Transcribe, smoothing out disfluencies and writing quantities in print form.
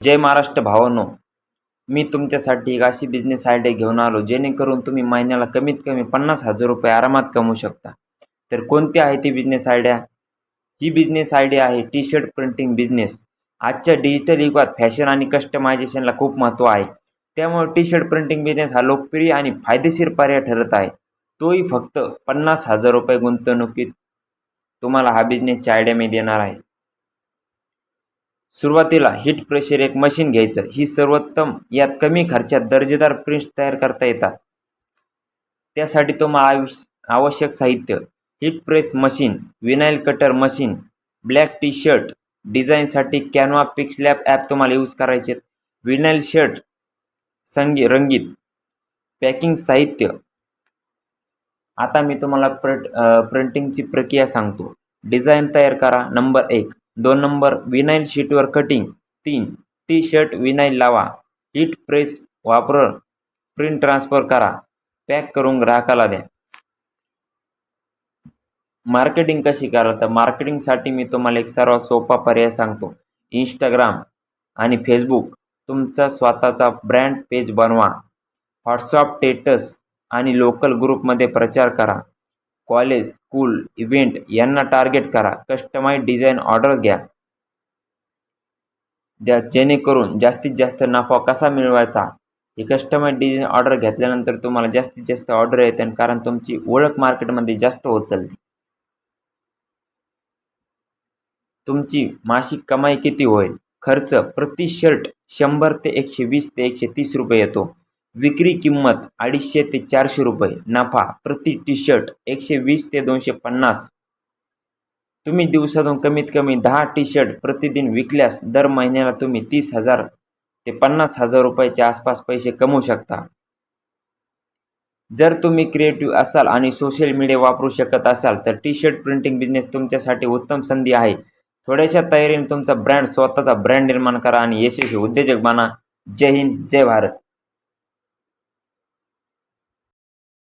जय महाराष्ट्र भावांनो, मी तुमच्यासाठी एक अशी बिझनेस आयडिया घेऊन आलो जेणेकरून तुम्ही महिन्याला कमीत कमी 50,000 रुपये आरामात कमवू शकता. तर कोणती आहे ती बिझनेस आयडिया? ही बिझनेस आयडिया आहे टी शर्ट प्रिंटिंग बिझनेस. आजच्या डिजिटल युगात फॅशन आणि कस्टमायझेशनला खूप महत्त्व आहे. त्यामुळे टी शर्ट प्रिंटिंग बिझनेस हा लोकप्रिय आणि फायदेशीर पर्याय ठरत आहे. तोही फक्त 50,000 रुपये गुंतवणुकीत तुम्हाला हा बिझनेसची आयडिया मी देणार आहे. सुरुवातीला हीट प्रेशर एक मशीन घ्यायचं. ही सर्वोत्तम, यात कमी खर्चात दर्जेदार प्रिंट्स तयार करता येतात. त्यासाठी तुम्हाला आवश्यक साहित्य: heat press machine, vinyl cutter machine, black tea shirt डिझाईनसाठी कॅनव्हा पिक्सलॅब ॲप तुम्हाला यूज करायचे. विनाईल शर्ट रंगीत. पॅकिंग साहित्य: आता मी तुम्हाला प्रिंटिंगची प्रक्रिया सांगतो. डिझाईन तयार करा. नंबर 1. 2 नंबर, विनाईल शीटवर कटिंग. 3. टी शर्ट विनाईल लावा. हीट प्रेस वापरून प्रिंट ट्रान्सफर करा. पॅक करून ग्राहकाला द्या. मार्केटिंग कशी करा? तर मार्केटिंगसाठी मी तुम्हाला एक सर्वात सोपा पर्याय सांगतो. इंस्टाग्राम आणि फेसबुक तुमचा स्वतःचा ब्रँड पेज बनवा. व्हॉट्सअप स्टेटस आणि लोकल ग्रुपमध्ये प्रचार करा. कॉलेज, स्कूल, इव्हेंट यांना टार्गेट करा. कस्टमाइज डिझाईन ऑर्डर्स घ्या. जेणेकरून जास्तीत जास्त नफा कसा मिळवायचा? हे कस्टमाइज डिझाईन ऑर्डर घेतल्यानंतर तुम्हाला जास्तीत जास्त ऑर्डर येते, कारण तुमची ओळख मार्केटमध्ये जास्त होत चालते. तुमची मासिक कमाई किती होईल? खर्च प्रति शर्ट 100 ते 120 ते 130 रुपये येतो. विक्री किंमत 250 ते 400 रुपये. नफा प्रति टी शर्ट 120 ते 250. तुम्ही दिवसातून कमीत कमी 10 टी शर्ट प्रतिदिन विकल्यास दर महिन्याला तुम्ही 30,000 ते 50,000 रुपयाच्या आसपास पैसे कमवू शकता. जर तुम्ही क्रिएटिव्ह असाल आणि सोशल मीडिया वापरू शकत असाल तर टी शर्ट प्रिंटिंग बिझनेस तुमच्यासाठी उत्तम संधी आहे. थोड्याशा तयारीने तुमचा स्वतःचा ब्रँड निर्माण करा आणि यशस्वी उद्योजक बना. जय हिंद, जय भारत.